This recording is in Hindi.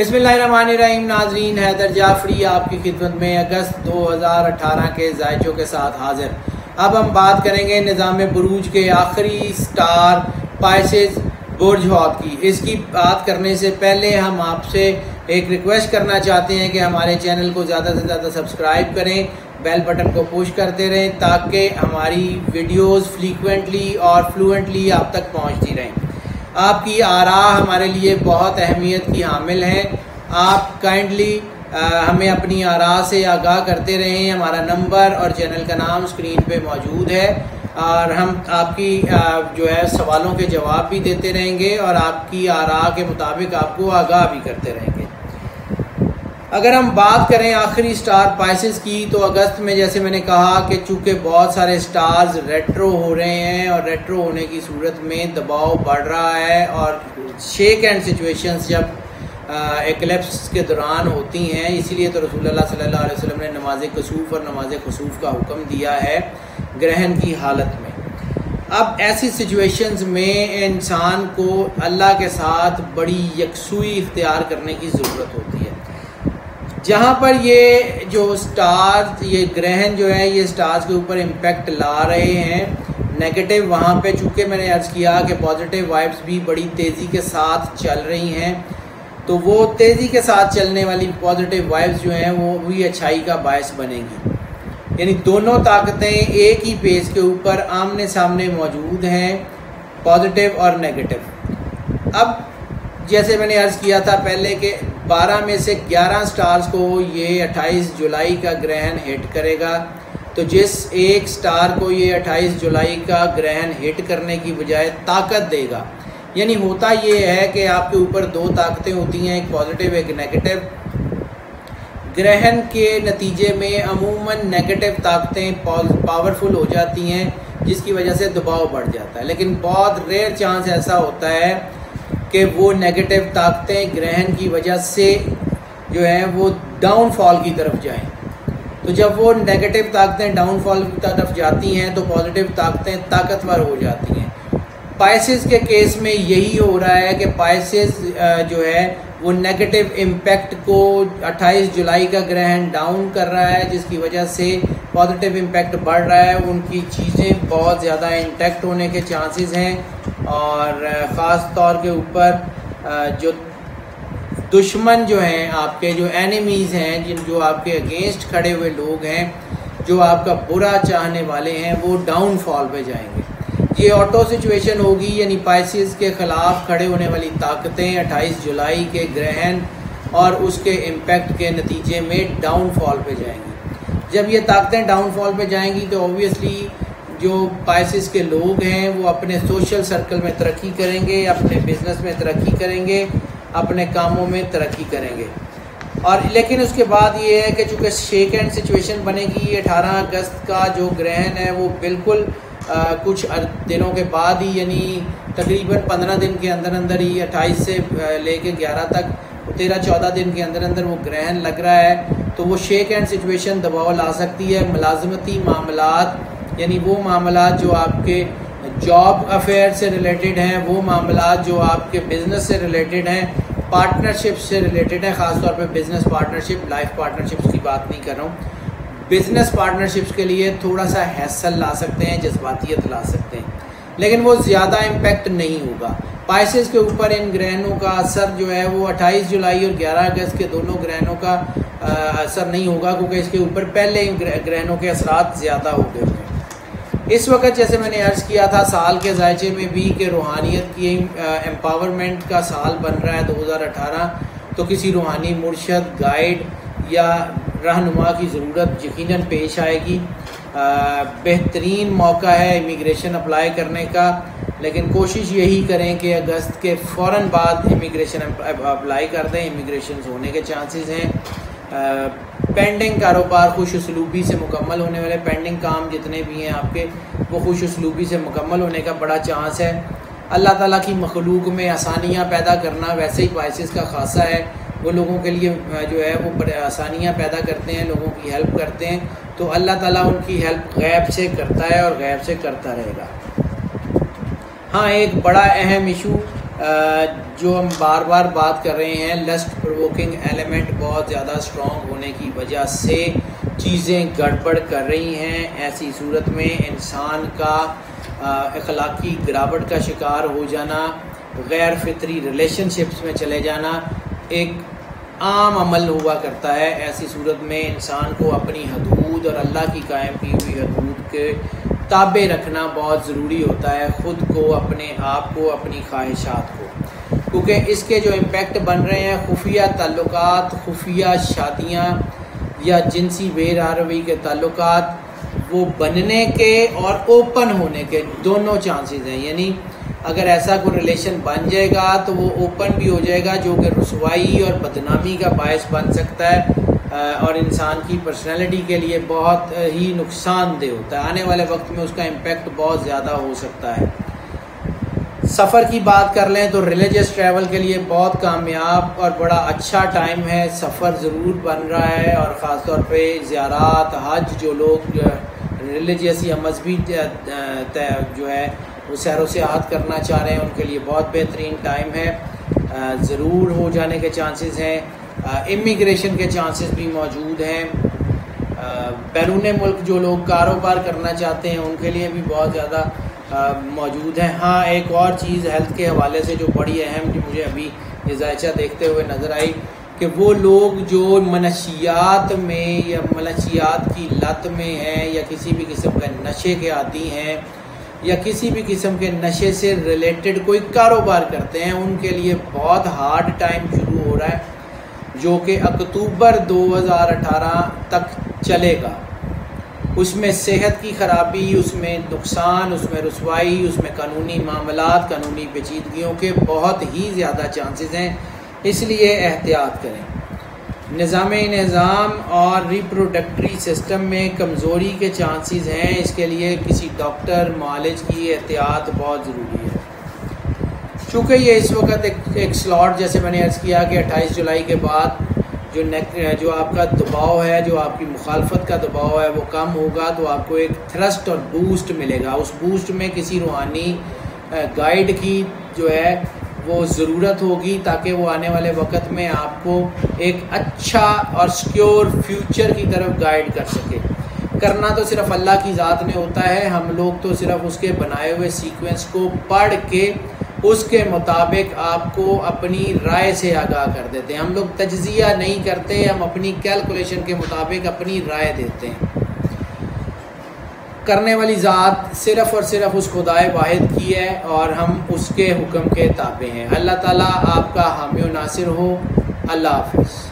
बिस्मिल्लाहिर्रहमानिर्रहीम। नाजरीन, हैदर जाफरी आपकी खिदमत में अगस्त 2018 के जायचों के साथ हाजिर। अब हम बात करेंगे निज़ाम बुरूज के आखिरी स्टार पाइसेस बुर्ज ख्वाब की। इसकी बात करने से पहले हम आपसे एक रिक्वेस्ट करना चाहते हैं कि हमारे चैनल को ज़्यादा से ज़्यादा सब्सक्राइब करें, बेल बटन को पुश करते रहें ताकि हमारी वीडियोस फ्रीक्वेंटली और फ्लुएंटली आप तक पहुंचती रहें। आपकी आरा हमारे लिए बहुत अहमियत की हामिल हैं। आप काइंडली हमें अपनी आरा से आगाह करते रहें। हमारा नंबर और चैनल का नाम स्क्रीन पे मौजूद है और हम आपकी जो है सवालों के जवाब भी देते रहेंगे और आपकी आरा के मुताबिक आपको आगाह भी करते रहेंगे। अगर हम बात करें आखिरी स्टार पाइसेस की, तो अगस्त में जैसे मैंने कहा कि चूँकि बहुत सारे स्टार्स रेट्रो हो रहे हैं और रेट्रो होने की सूरत में दबाव बढ़ रहा है और शेक एंड सिचुएशंस जब एक्लिप्स के दौरान होती हैं, इसीलिए तो रसूलुल्लाह सल्लल्लाहु अलैहि वसल्लम ने नमाज कुसूफ और नमाज खुसूफ का हुक्म दिया है ग्रहण की हालत में। अब ऐसी सिचुएशंस में इंसान को अल्लाह के साथ बड़ी यकसुई इख्तियार करने की ज़रूरत होती है। जहाँ पर ये जो स्टार्स, ये ग्रहण जो है ये स्टार्स के ऊपर इम्पैक्ट ला रहे हैं नेगेटिव, वहाँ पे चूँकि मैंने अर्ज़ किया कि पॉजिटिव वाइब्स भी बड़ी तेज़ी के साथ चल रही हैं, तो वो तेज़ी के साथ चलने वाली पॉजिटिव वाइब्स जो हैं वो भी अच्छाई का बायस बनेंगी। यानी दोनों ताकतें एक ही पेज के ऊपर आमने सामने मौजूद हैं, पॉजिटिव और नेगेटिव। अब जैसे मैंने अर्ज़ किया था पहले कि 12 में से 11 स्टार्स को ये 28 जुलाई का ग्रहण हिट करेगा। तो जिस एक स्टार को ये 28 जुलाई का ग्रहण हिट करने की बजाय ताकत देगा, यानी होता ये है कि आपके ऊपर दो ताकतें होती हैं, एक पॉजिटिव एक नेगेटिव। ग्रहण के नतीजे में अमूमन नेगेटिव ताकतें पावरफुल हो जाती हैं, जिसकी वजह से दबाव बढ़ जाता है। लेकिन बहुत रेयर चांस ऐसा होता है कि वो नेगेटिव ताकतें ग्रहण की वजह से जो है वो डाउनफॉल की तरफ जाएं। तो जब वो नेगेटिव ताकतें डाउनफॉल की तरफ जाती हैं तो पॉजिटिव ताकतें ताकतवर हो जाती हैं। पाइसेस के केस में यही हो रहा है कि पाइसेस जो है वो नेगेटिव इम्पैक्ट को 28 जुलाई का ग्रहण डाउन कर रहा है, जिसकी वजह से पॉजिटिव इम्पैक्ट बढ़ रहा है। उनकी चीज़ें बहुत ज़्यादा इंटैक्ट होने के चांसेस हैं और ख़ास तौर के ऊपर जो दुश्मन जो हैं, आपके जो एनिमीज़ हैं, जो आपके अगेंस्ट खड़े हुए लोग हैं, जो आपका बुरा चाहने वाले हैं, वो डाउनफॉल पे जाएंगे। ये ऑटो सिचुएशन होगी, यानी पाइसेस के ख़िलाफ़ खड़े होने वाली ताकतें 28 जुलाई के ग्रहण और उसके इम्पैक्ट के नतीजे में डाउनफॉल पे जाएंगी। जब ये ताकतें डाउनफॉल पे जाएंगी तो ऑब्वियसली जो पाइसेस के लोग हैं वो अपने सोशल सर्कल में तरक्की करेंगे, अपने बिजनेस में तरक्की करेंगे, अपने कामों में तरक्की करेंगे। और लेकिन उसके बाद ये है कि चूँकि शेक एंड सिचुएशन बनेगी, 18 अगस्त का जो ग्रहण है वो बिल्कुल कुछ दिनों के बाद ही, यानी तकरीबन 15 दिन के अंदर अंदर ही, 28 से लेके 11 तक 13-14 दिन के अंदर अंदर वो ग्रहण लग रहा है। तो वो शेक एंड सिचुएशन दबाव ला सकती है। मुलाजमती मामलात, यानी वो मामलात जो आपके जॉब अफेयर से रिलेटेड हैं, वो मामलात जो आपके बिज़नेस से रिलेटेड हैं, पार्टनरशिप से रिलेटेड हैं, ख़ासतौर पर बिज़नेस पार्टनरशिप, लाइफ पार्टनरशिप्स की बात नहीं कर रहा हूँ। बिज़नेस पार्टनरशिप्स के लिए थोड़ा सा हैसल ला सकते हैं, जज्बातियत ला सकते हैं, लेकिन वो ज़्यादा इम्पैक्ट नहीं होगा। पाइसेस के ऊपर इन ग्रहणों का असर जो है वो 28 जुलाई और 11 अगस्त के दोनों ग्रहणों का असर नहीं होगा, क्योंकि इसके ऊपर पहले ग्रहणों के असरात ज़्यादा हो गए हैं। इस वक्त जैसे मैंने अर्ज़ किया था साल के जायचे में भी कि रूहानियत की एम्पावरमेंट का साल बन रहा है 2018, तो किसी रूहानी मुर्शद, गाइड या रहनुमा की ज़रूरत यकीनन पेश आएगी। बेहतरीन मौका है इमिग्रेशन अप्लाई करने का, लेकिन कोशिश यही करें कि अगस्त के फ़ौरन बाद इमिग्रेशन अप्लाई कर दें। इमिग्रेशन होने के चांसेस हैं। पेंडिंग कारोबार खुश उसलूबी से मुकम्मल होने वाले पेंडिंग काम जितने भी हैं आपके, वो खुश उसलूबी से मुकम्मल होने का बड़ा चांस है। अल्लाह ताला की मखलूक में आसानियाँ पैदा करना वैसे ही पाइसेस का खासा है। वो लोगों के लिए जो है वो आसानियाँ पैदा करते हैं, लोगों की हेल्प करते हैं, तो अल्लाह ताला उनकी हेल्प गैब से करता है और गैब से करता रहेगा। हाँ, एक बड़ा अहम इशू जो हम बार बार बात कर रहे हैं, लस्ट प्रोवोकिंग एलिमेंट बहुत ज़्यादा स्ट्रॉन्ग होने की वजह से चीज़ें गड़बड़ कर रही हैं। ऐसी सूरत में इंसान का अखलाकी गिरावट का शिकार हो जाना, गैर फितरी रिलेशनशिप्स में चले जाना एक आम अमल हुआ करता है। ऐसी सूरत में इंसान को अपनी हदूद और अल्लाह की कायम की हुई हदूद के ताबे रखना बहुत ज़रूरी होता है, ख़ुद को, अपने आप को, अपनी ख्वाहिशात को, क्योंकि इसके जो इम्पेक्ट बन रहे हैं खुफिया ताल्लुकात, खुफिया शादियाँ या जिनसी बेरारवी के ताल्लुकात, वो बनने के और ओपन होने के दोनों चांसेस हैं। यानी अगर ऐसा कोई रिलेशन बन जाएगा तो वो ओपन भी हो जाएगा, जो कि रुसवाई और बदनामी का बायस बन सकता है और इंसान की पर्सनैलिटी के लिए बहुत ही नुकसानदेह होता है। आने वाले वक्त में उसका इम्पेक्ट बहुत ज़्यादा हो सकता है। सफ़र की बात कर लें तो रिलीजियस ट्रैवल के लिए बहुत कामयाब और बड़ा अच्छा टाइम है। सफ़र ज़रूर बन रहा है और ख़ास तौर पे ज़ियारात, हज, जो लोग रिलीजियस या मजहबी जो है वो सैर व सियाहत करना चाह रहे हैं, उनके लिए बहुत बेहतरीन टाइम है। ज़रूर हो जाने के चांसेस हैं। इमिग्रेशन के चांसेस भी मौजूद हैं। बैरून मुल्क जो लोग कारोबार करना चाहते हैं उनके लिए भी बहुत ज़्यादा मौजूद है। हाँ, एक और चीज़ हेल्थ के हवाले से जो बड़ी अहम, जो मुझे अभी जायचा देखते हुए नज़र आई, कि वो लोग जो मनशियात में या मनशियात की लत में हैं या किसी भी किस्म के नशे के आदी हैं या किसी भी किस्म के नशे से रिलेटेड कोई कारोबार करते हैं, उनके लिए बहुत हार्ड टाइम शुरू हो रहा है, जो कि अक्टूबर 2018 तक चलेगा। उसमें सेहत की ख़राबी, उसमें नुकसान, उसमें रुसवाई, उसमें कानूनी मामलात, कानूनी पेचीदगियों के बहुत ही ज़्यादा चांसेस हैं, इसलिए एहतियात करें। निज़ाम और रिप्रोडक्टरी सिस्टम में कमज़ोरी के चांसेस हैं, इसके लिए किसी डॉक्टर मालिज की एहतियात बहुत ज़रूरी है। चूँकि ये इस वक्त एक स्लॉट, जैसे मैंने अर्ज़ किया कि 28 जुलाई के बाद जो आपका दबाव है, जो आपकी मुखालफत का दबाव है वो कम होगा, तो आपको एक थ्रस्ट और बूस्ट मिलेगा। उस बूस्ट में किसी रूहानी गाइड की जो है वो ज़रूरत होगी, ताकि वो आने वाले वक्त में आपको एक अच्छा और सिक्योर फ्यूचर की तरफ गाइड कर सके। करना तो सिर्फ अल्लाह की ज़ात ने होता है, हम लोग तो सिर्फ उसके बनाए हुए सीक्वेंस को पढ़ के उसके मुताबिक आपको अपनी राय से आगाह कर देते हैं। हम लोग तज्जिया नहीं करते, हम अपनी कैलकुलेशन के मुताबिक अपनी राय देते हैं। करने वाली ज़ात सिर्फ़ और सिर्फ उस खुदाए वाहिद की है और हम उसके हुक्म के ताबे हैं। अल्लाह ताला आपका हामी व नासिर हो। अल्लाह हाफ़िज़।